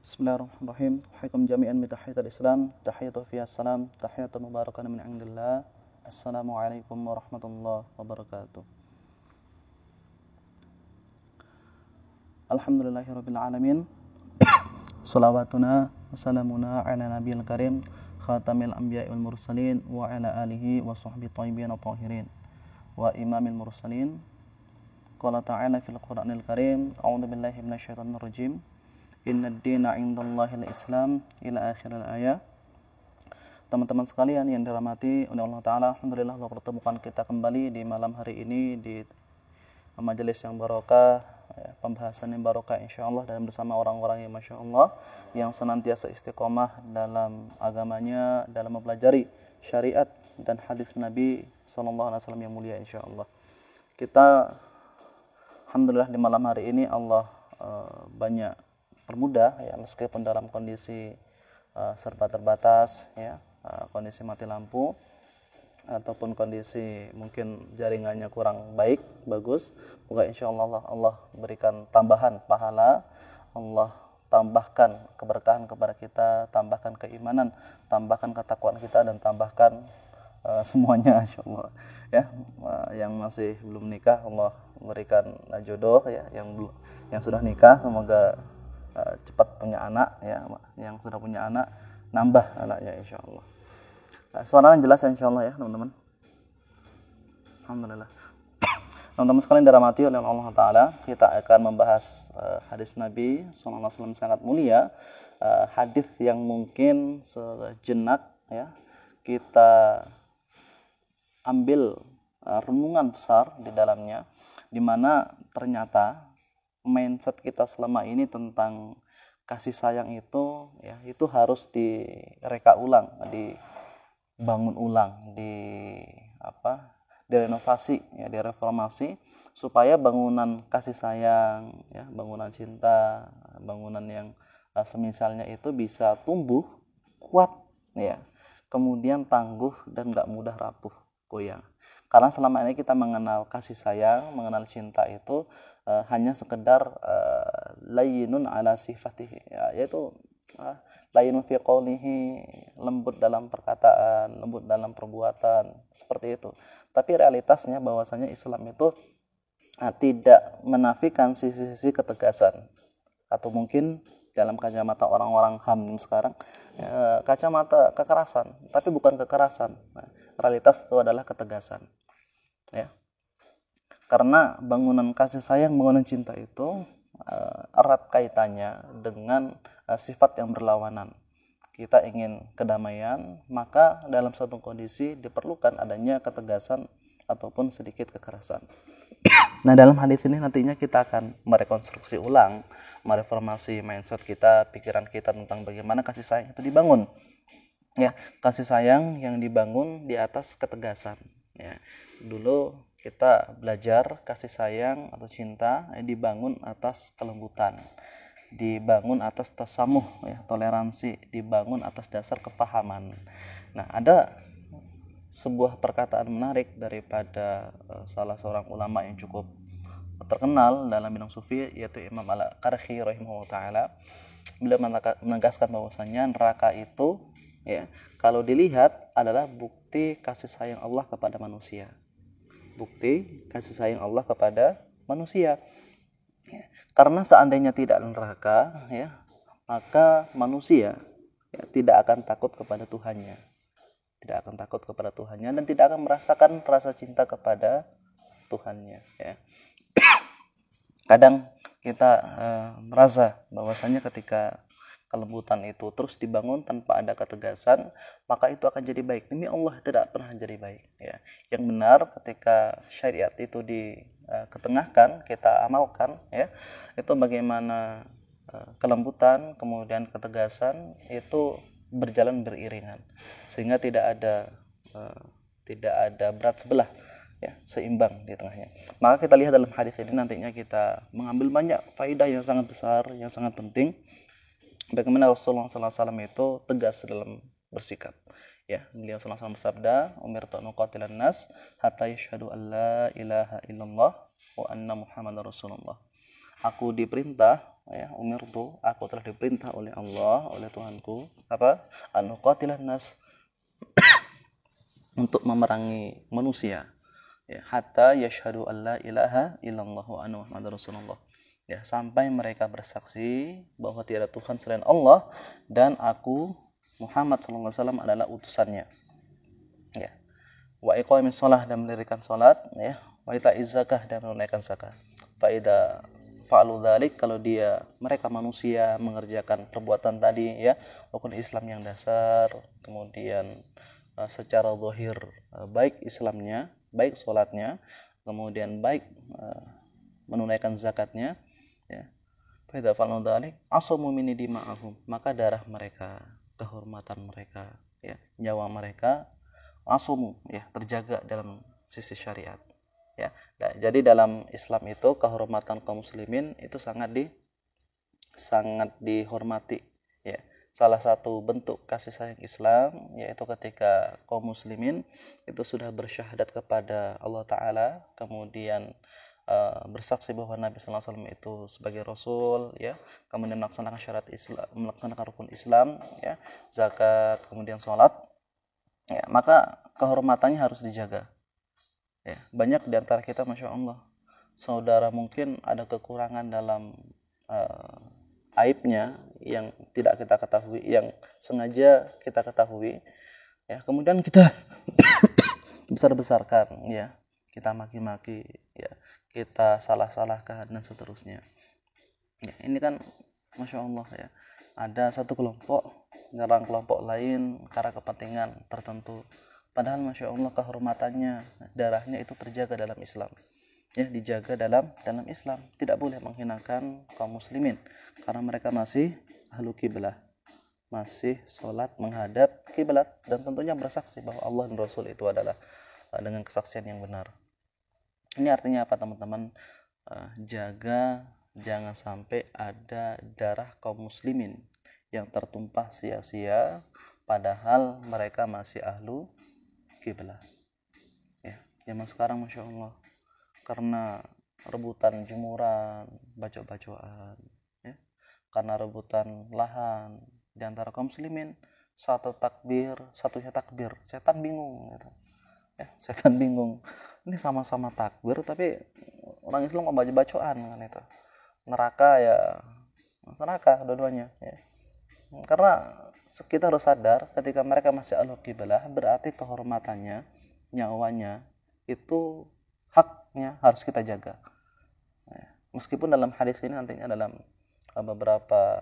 Bismillahirrahmanirrahim. Wahaikum jami'an bi tahiyatul Islam, tahiyatu fiha salam, tahiyatu mubarakatan min indillah. Assalamualaikum warahmatullahi wabarakatuh. Alhamdulillahirabbil alamin. Shalawatuna wassalamuna ala nabiyil karim, khatamil anbiya'i wal mursalin wa ala alihi wa sahbihi thayyibin tahirin wa imamil mursalin. Qala ta'ala fil Qur'anil Karim, a'udzu billahi minasyaitonir rajim. Innad dina 'indallahil Islam ila akhiril ayat. Teman-teman sekalian yang dirahmati oleh Allah Ta'ala, alhamdulillah Allah pertemukan kita kembali di malam hari ini di majelis yang barokah, pembahasan yang barokah insyaallah, dan bersama orang-orang yang masya Allah yang senantiasa istiqomah dalam agamanya, dalam mempelajari syariat dan hadis Nabi SAW yang mulia insyaallah. Kita alhamdulillah di malam hari ini Allah banyak permudah ya, meskipun dalam kondisi serba terbatas ya, kondisi mati lampu ataupun kondisi mungkin jaringannya kurang bagus. Semoga insyaallah Allah berikan tambahan pahala, Allah tambahkan keberkahan kepada kita, tambahkan keimanan, tambahkan ketakwaan kita, dan tambahkan semuanya insyaallah ya. Yang masih belum nikah Allah berikan jodoh ya, yang sudah nikah semoga cepat punya anak ya, yang sudah punya anak nambah anaknya insyaallah. Suaranya jelas insyaallah ya teman-teman. Alhamdulillah. Teman-teman sekalian dirahmati oleh Allah Ta'ala, kita akan membahas hadis Nabi SAW sangat mulia, hadis yang mungkin sejenak ya kita ambil renungan besar di dalamnya, di mana ternyata mindset kita selama ini tentang kasih sayang itu ya, itu harus direka ulang, dibangun ulang, direnovasi ya, direformasi, supaya bangunan kasih sayang ya, bangunan cinta, bangunan yang semisalnya itu bisa tumbuh kuat ya, kemudian tangguh dan enggak mudah rapuh, goyang. Karena selama ini kita mengenal kasih sayang, mengenal cinta itu hanya sekedar layyinun ala sifatihi ya, yaitu layyinun fi qawlihi, lembut dalam perkataan, lembut dalam perbuatan, seperti itu. Tapi realitasnya bahwasanya Islam itu tidak menafikan sisi-sisi ketegasan, atau mungkin dalam kacamata orang-orang HAM sekarang kacamata kekerasan, tapi bukan kekerasan. Realitas itu adalah ketegasan ya. Karena bangunan kasih sayang, bangunan cinta itu erat kaitannya dengan sifat yang berlawanan. Kita ingin kedamaian, maka dalam suatu kondisi diperlukan adanya ketegasan ataupun sedikit kekerasan. Nah, dalam hadis ini nantinya kita akan merekonstruksi ulang, mereformasi mindset kita, pikiran kita tentang bagaimana kasih sayang itu dibangun. Ya, kasih sayang yang dibangun di atas ketegasan ya. Dulu kita belajar kasih sayang atau cinta dibangun atas kelembutan, dibangun atas tasamuh ya, toleransi, dibangun atas dasar kepahaman. Nah, ada sebuah perkataan menarik daripada salah seorang ulama yang cukup terkenal dalam bidang sufi, yaitu Imam Al-Qarhi rahimahullah taala. Beliau menegaskan bahwasanya neraka itu ya, kalau dilihat adalah bukti kasih sayang Allah kepada manusia. Bukti kasih sayang Allah kepada manusia ya. Karena seandainya tidak neraka ya, maka manusia ya, tidak akan takut kepada Tuhannya, tidak akan takut kepada Tuhannya, dan tidak akan merasakan rasa cinta kepada Tuhannya ya. Kadang kita merasa bahwasanya ketika kelembutan itu terus dibangun tanpa ada ketegasan, maka itu akan jadi baik. Demi Allah tidak pernah jadi baik ya. Yang benar ketika syariat itu diketengahkan, kita amalkan ya, itu bagaimana kelembutan kemudian ketegasan itu berjalan beriringan, sehingga tidak ada berat sebelah ya, seimbang di tengahnya. Maka kita lihat dalam hadis ini nantinya kita mengambil banyak faidah yang sangat besar, yang sangat penting. Bagaimana Rasulullah SAW itu tegas dalam bersikap ya. Beliau SAW bersabda, umirtu an uqatilan nas hatta yashhadu an la ilaha illallah wa anna muhammadar rasulullah. Aku diperintah ya, umirtu, aku telah diperintah oleh Allah, oleh Tuhanku, apa? An uqatilan nas, untuk memerangi manusia, ya, hatta yashhadu alla ilaha illallah wa anna muhammadar rasulullah, ya, sampai mereka bersaksi bahwa tiada Tuhan selain Allah dan aku Muhammad SAW adalah utusannya, ya, wa iqamis shalah, dan mendirikan salat, ya, wa ita'iz zakah, dan menunaikan zakat. Fa idza fa'alu dzalik, kalau mereka manusia mengerjakan perbuatan tadi, ya, rukun Islam yang dasar, kemudian secara zahir baik Islamnya, baik salatnya, kemudian baik menunaikan zakatnya, ya, fa idza fa'alu dzalik asamu minni dima'ahum, maka darah mereka, kehormatan mereka, ya, nyawa mereka asumu, ya, terjaga dalam sisi syariat, ya. Nah, jadi dalam Islam itu kehormatan kaum muslimin itu sangat dihormati, ya. Salah satu bentuk kasih sayang Islam yaitu ketika kaum muslimin itu sudah bersyahadat kepada Allah Ta'ala, kemudian bersaksi bahwa Nabi Sallallahu Alaihi Wasallam itu sebagai Rasul, ya, kemudian melaksanakan syarat Islam, melaksanakan rukun Islam, ya, zakat, kemudian sholat, ya, maka kehormatannya harus dijaga, ya. Banyak di antara kita, masya Allah, saudara mungkin ada kekurangan dalam aibnya yang tidak kita ketahui, yang sengaja kita ketahui, ya, kemudian kita besar-besarkan, ya, kita maki-maki, ya, kita salah-salahkan dan seterusnya, ya. Ini kan masya Allah, ya, ada satu kelompok menyerang kelompok lain karena kepentingan tertentu, padahal masya Allah kehormatannya, darahnya itu terjaga dalam Islam, ya, dijaga dalam Islam. Tidak boleh menghinakan kaum muslimin karena mereka masih ahlu kiblah, masih sholat menghadap kiblat, dan tentunya bersaksi bahwa Allah dan Rasul itu adalah dengan kesaksian yang benar. Ini artinya apa, teman-teman? Jaga jangan sampai ada darah kaum muslimin yang tertumpah sia-sia padahal mereka masih ahlu kiblah, ya. Zaman sekarang masya Allah, karena rebutan jemuran, bacok-bacokan, ya, karena rebutan lahan di antara kaum muslimin, satunya takbir, setan bingung, gitu, ya, setan bingung. Ini sama-sama takbir tapi orang Islam kok baca-bacokan, kan, itu neraka, ya, neraka dua-duanya, ya. Karena kita harus sadar ketika mereka masih ahlu kiblah, berarti kehormatannya, nyawanya itu haknya harus kita jaga, ya. Meskipun dalam hadis ini nantinya dalam beberapa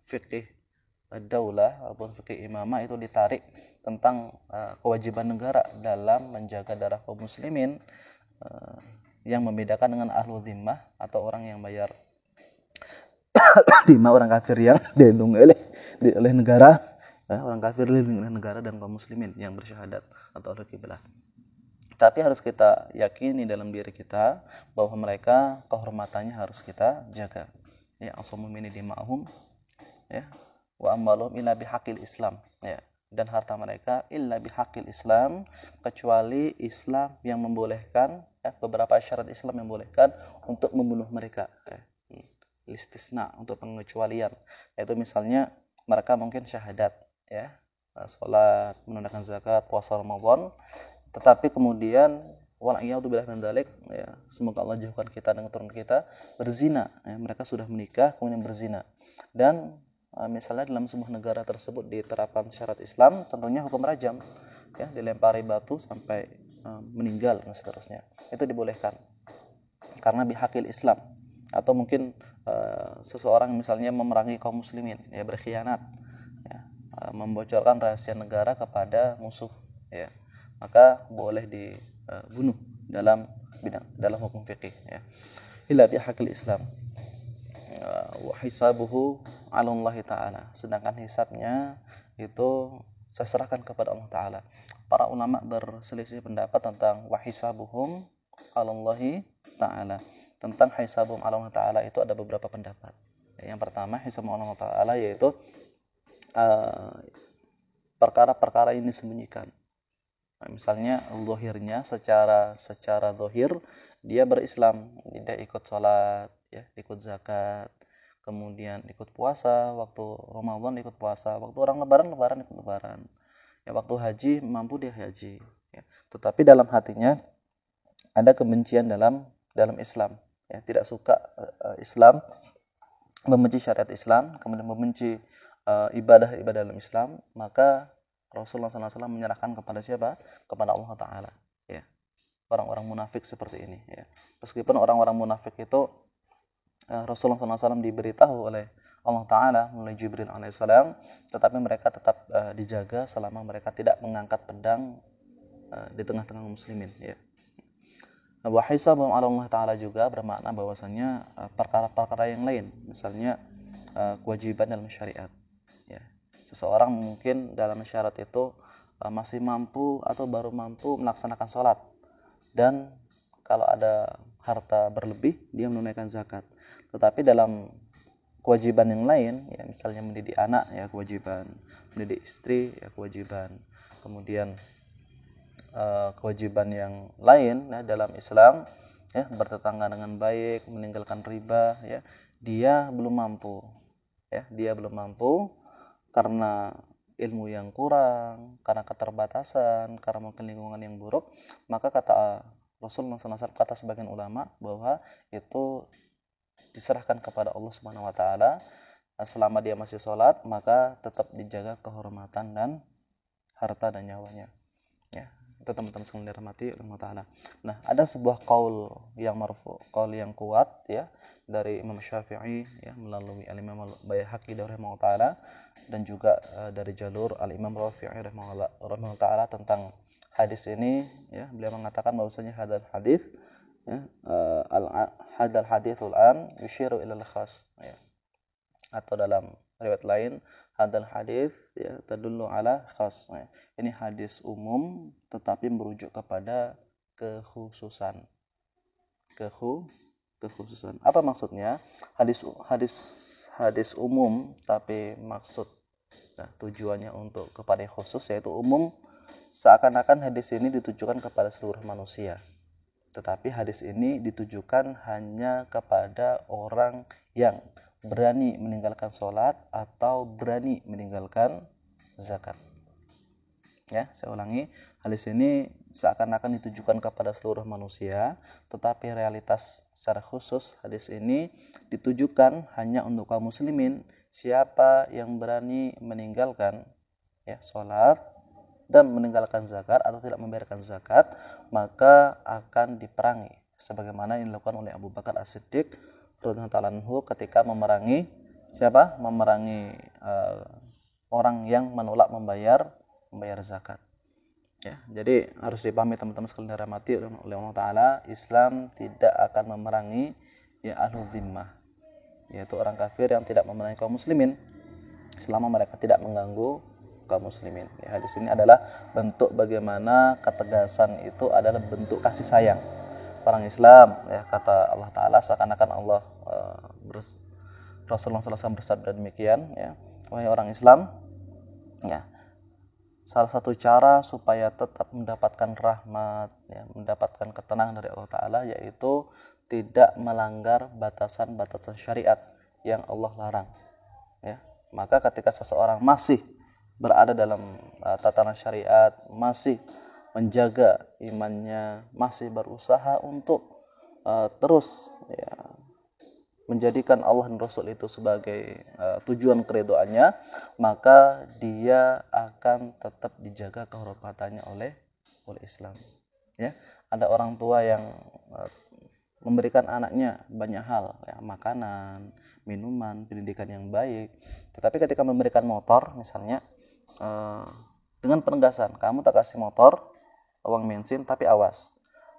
fikih daulah ataupun fikih imamah itu ditarik tentang kewajiban negara dalam menjaga darah kaum muslimin, yang membedakan dengan ahlu zimmah atau orang yang bayar timah, orang kafir yang dilindungi oleh negara, orang kafir dilindungi oleh negara, dan kaum muslimin yang bersyahadat atau ahlu kiblah. Tapi harus kita yakini dalam diri kita bahwa mereka kehormatannya harus kita jaga, ya, asamu minni dima'ahum, ya, wa amwaluhum illa bihaqil Islam, ya, dan harta mereka illa bihaqil Islam, kecuali Islam yang membolehkan, ya, beberapa syarat Islam yang membolehkan untuk membunuh mereka, ya. Istisna, untuk pengecualian, yaitu misalnya mereka mungkin syahadat, ya, sholat, menunaikan zakat, puasa Ramadan, tetapi kemudian wala'iyadzubillah min dzalik, ya, semoga Allah jauhkan kita dengan keturunan kita, berzina, ya, mereka sudah menikah kemudian berzina, dan misalnya dalam sebuah negara tersebut diterapkan syarat Islam, tentunya hukum rajam, ya, dilempari batu sampai meninggal dan seterusnya, itu dibolehkan karena bihaqil Islam. Atau mungkin seseorang misalnya memerangi kaum muslimin, ya, berkhianat, ya, membocorkan rahasia negara kepada musuh, ya, maka boleh dibunuh dalam hukum fikih, ya, illa bihaqil Islam, wa hisabuhu 'ala Allah Ta'ala, sedangkan hisabnya itu saya serahkan kepada Allah Ta'ala. Para ulama berselisih pendapat tentang wa hisabuhum 'ala Allah Ta'ala. Tentang hisabuhum 'ala Allah Ta'ala itu ada beberapa pendapat. Yang pertama, hisabuhum 'ala Allah Ta'ala yaitu perkara-perkara ini disembunyikan. Nah, misalnya zahirnya, secara zahir dia berislam, dia ikut sholat, ya, ikut zakat, kemudian ikut puasa, waktu Ramadan ikut puasa, waktu orang lebaran ikut lebaran, ya waktu haji mampu dia haji, ya. Tetapi dalam hatinya ada kebencian dalam Islam, ya, tidak suka Islam, membenci syariat Islam, kemudian membenci ibadah-ibadah dalam Islam, maka Rasulullah SAW menyerahkan kepada siapa? Kepada Allah Ta'ala, ya. Orang-orang munafik seperti ini, ya. Meskipun orang-orang munafik itu Rasulullah SAW diberitahu oleh Allah Ta'ala melalui Jibril alaihissalam, tetapi mereka tetap dijaga selama mereka tidak mengangkat pedang di tengah-tengah muslimin, ya. Wa hisabun 'ala Allah Ta'ala juga bermakna bahwasanya perkara-perkara yang lain, misalnya kewajiban dalam syariat, ya. Seseorang mungkin dalam syarat itu masih mampu atau baru mampu melaksanakan sholat, dan kalau ada harta berlebih dia menunaikan zakat. Tetapi dalam kewajiban yang lain, ya, misalnya mendidik anak, ya kewajiban, mendidik istri, ya kewajiban, kemudian kewajiban yang lain, ya, dalam Islam, ya, bertetangga dengan baik, meninggalkan riba, ya, dia belum mampu, ya, dia belum mampu karena ilmu yang kurang, karena keterbatasan, karena mungkin lingkungan yang buruk. Maka kata Rasulullah SAW, kata sebagian ulama, bahwa itu diserahkan kepada Allah Subhanahu wa taala. Selama dia masih sholat, maka tetap dijaga kehormatan dan harta dan nyawanya, ya. Itu teman-teman sekalian dirahmati Allah Ta'ala. Nah, ada sebuah qaul yang marfu, qaul yang kuat, ya, dari Imam Syafi'i, ya, melalui Al-Imam Al-Baihaqi rahimahullah ta'ala, dan juga dari jalur Al-Imam Rafi'i rahimahullah ta'ala tentang hadis ini, ya. Beliau mengatakan bahwasanya hadal hadis, ya, hadal hadithul am yushiru ilal khas, ya. Atau dalam riwayat lain, hadal hadis, ya, tadullu ala khas, ya. Ini hadis umum tetapi merujuk kepada kekhususan. Kekhususan. Apa maksudnya? Hadis umum tapi maksud, nah, tujuannya untuk kepada khusus, yaitu umum, seakan-akan hadis ini ditujukan kepada seluruh manusia. Tetapi hadis ini ditujukan hanya kepada orang yang berani meninggalkan sholat atau berani meninggalkan zakat. Ya, saya ulangi, hadis ini seakan-akan ditujukan kepada seluruh manusia, tetapi realitas secara khusus hadis ini ditujukan hanya untuk kaum muslimin. Siapa yang berani meninggalkan, ya, sholat dan meninggalkan zakat atau tidak membayarkan zakat, maka akan diperangi, sebagaimana yang dilakukan oleh Abu Bakar As-Siddiq radhiyallahu ta'ala anhu ketika memerangi siapa? Memerangi orang yang menolak membayar zakat, ya. Jadi harus dipahami teman-teman sekalian dirahmati oleh Allah Ta'ala, Islam tidak akan memerangi, ya, ahlul zimmah, yaitu orang kafir yang tidak memerangi kaum muslimin selama mereka tidak mengganggu kaum muslimin, ya. Hadis ini adalah bentuk bagaimana ketegasan itu adalah bentuk kasih sayang orang Islam, ya. Kata Allah Ta'ala, seakan-akan Allah Rasulullah SAW bersabda demikian, ya, wahai orang Islam, ya, salah satu cara supaya tetap mendapatkan rahmat, ya, mendapatkan ketenangan dari Allah Ta'ala, yaitu tidak melanggar batasan-batasan syariat yang Allah larang, ya. Maka ketika seseorang masih berada dalam tatanan syariat, masih menjaga imannya, masih berusaha untuk terus, ya, menjadikan Allah dan Rasul itu sebagai tujuan keridhaannya, maka dia akan tetap dijaga kehormatannya oleh Islam, ya. Ada orang tua yang memberikan anaknya banyak hal, ya, makanan, minuman, pendidikan yang baik, tetapi ketika memberikan motor misalnya, dengan penegasan, kamu tak kasih motor, uang bensin, tapi awas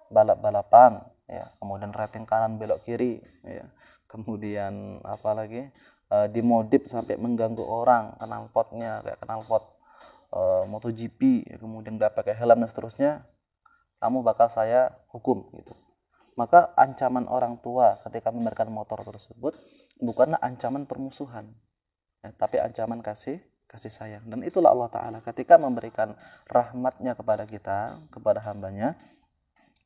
balap-balapan, ya, kemudian rating kanan belok kiri, ya, kemudian apa lagi, dimodif sampai mengganggu orang, knalpotnya kayak knalpot MotoGP, ya, kemudian nggak pakai helm dan seterusnya, kamu bakal saya hukum, gitu. Maka ancaman orang tua ketika memberikan motor tersebut bukanlah ancaman permusuhan, ya, tapi ancaman kasih sayang. Dan itulah Allah Ta'ala ketika memberikan rahmatnya kepada kita, kepada hambanya,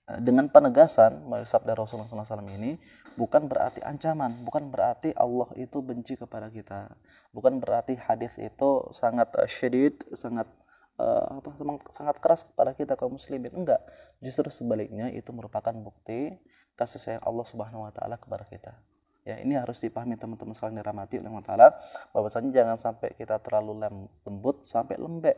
Dengan penegasan melalui sabda Rasulullah SAW ini bukan berarti ancaman, bukan berarti Allah itu benci kepada kita, bukan berarti hadis itu sangat syadid, sangat sangat keras kepada kita kaum muslimin. Enggak, justru sebaliknya itu merupakan bukti kasih sayang Allah Subhanahu wa taala kepada kita. Ya, ini harus dipahami teman-teman sekalian dirahmati oleh Allah Taala, bahwasanya jangan sampai kita terlalu lembut sampai lembek.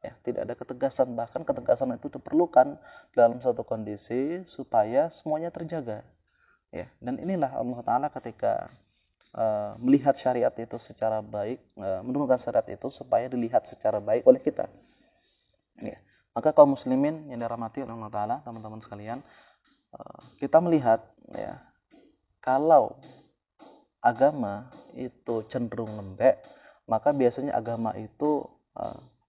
Ya, tidak ada ketegasan, bahkan ketegasan itu diperlukan dalam suatu kondisi supaya semuanya terjaga. Ya, dan inilah Allah Taala ketika melihat syariat itu secara baik, menurunkan syariat itu supaya dilihat secara baik oleh kita. Ya, maka kaum muslimin yang dirahmati oleh Allah Taala, teman-teman sekalian, kita melihat ya, kalau agama itu cenderung lembek, maka biasanya agama itu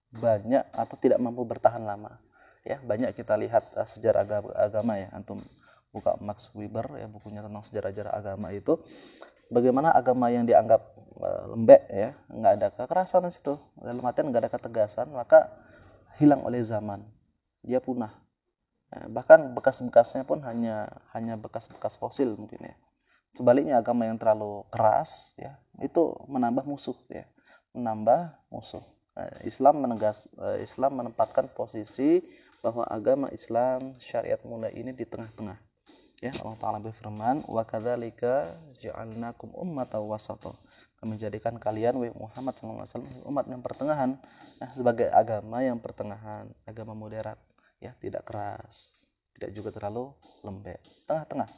banyak atau tidak mampu bertahan lama. Ya, banyak kita lihat sejarah agama ya, antum buka Max Weber ya, bukunya tentang sejarah-sejarah agama itu, bagaimana agama yang dianggap lembek ya, nggak ada kekerasan di situ, dalam artian nggak ada ketegasan, maka hilang oleh zaman, dia punah. Bahkan bekas-bekasnya pun hanya bekas-bekas fosil mungkin ya. Sebaliknya agama yang terlalu keras ya, itu menambah musuh ya, menambah musuh. Islam menempatkan posisi bahwa agama Islam syariat mulai ini di tengah-tengah. Ya, Allah Taala berfirman, "Wa kadzalika ja'alnakum ummatan wasata." Kami jadikan kalian wahai Muhammad SAW umat yang pertengahan. Nah, sebagai agama yang pertengahan, agama moderat, ya, tidak keras, tidak juga terlalu lembek, tengah-tengah.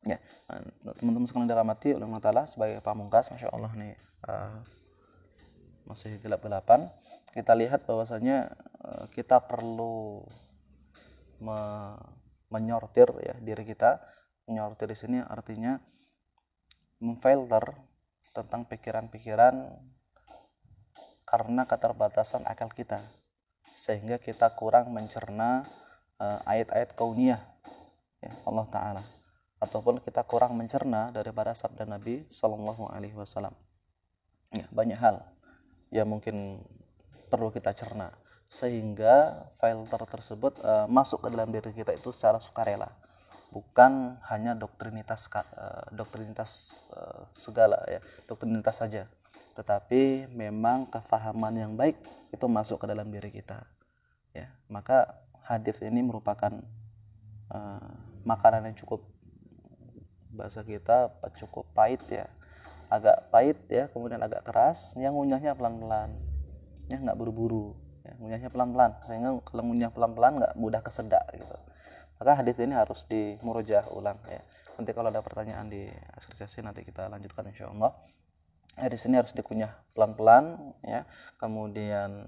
Ya, teman-teman sekalian dirahmati oleh Allah Taala, sebagai pamungkas, masya Allah nih, masih gelap-gelapan, kita lihat bahwasanya kita perlu menyortir ya diri kita. Menyortir di sini artinya memfilter tentang pikiran-pikiran karena keterbatasan akal kita, sehingga kita kurang mencerna ayat-ayat kauniyah ya, Allah Ta'ala, ataupun kita kurang mencerna daripada sabda Nabi Sallallahu Alaihi Wasallam. Ya, banyak hal yang mungkin perlu kita cerna, sehingga filter tersebut masuk ke dalam diri kita itu secara sukarela, bukan hanya doktrinitas segala ya, doktrinitas saja, tetapi memang kefahaman yang baik itu masuk ke dalam diri kita ya. Maka hadis ini merupakan makanan yang cukup, bahasa kita cukup pahit ya, agak pahit ya, kemudian agak keras, yang ngunyahnya pelan-pelan ya, nggak buru-buru ya, ngunyahnya pelan-pelan, sehingga kalau ngunyah pelan-pelan nggak mudah kesedak gitu. Maka hadis ini harus dimurojah ulang ya. Nanti kalau ada pertanyaan di akhir sesi nanti kita lanjutkan insyaallah. Hadis ini harus dikunyah pelan-pelan ya, kemudian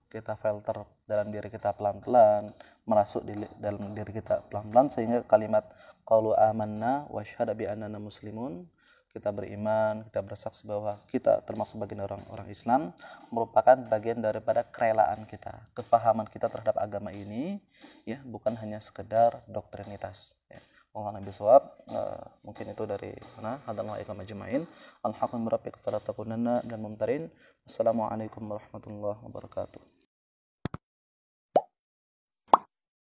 kita filter dalam diri kita pelan-pelan, masuk di dalam diri kita pelan-pelan, sehingga kalimat qalu amanna wa syahada bi annana muslimun, kita beriman, kita bersaksi bahwa kita termasuk bagian orang Islam, merupakan bagian daripada kerelaan kita, kefahaman kita terhadap agama ini ya, bukan hanya sekedar doktrinitas ya. Allah Nabi Swab, mungkin itu dari mana hadallahu ikum ajmain. Alhamdulillah rabbika fala takunanna minal mumtarin. Assalamualaikum warahmatullahi wabarakatuh.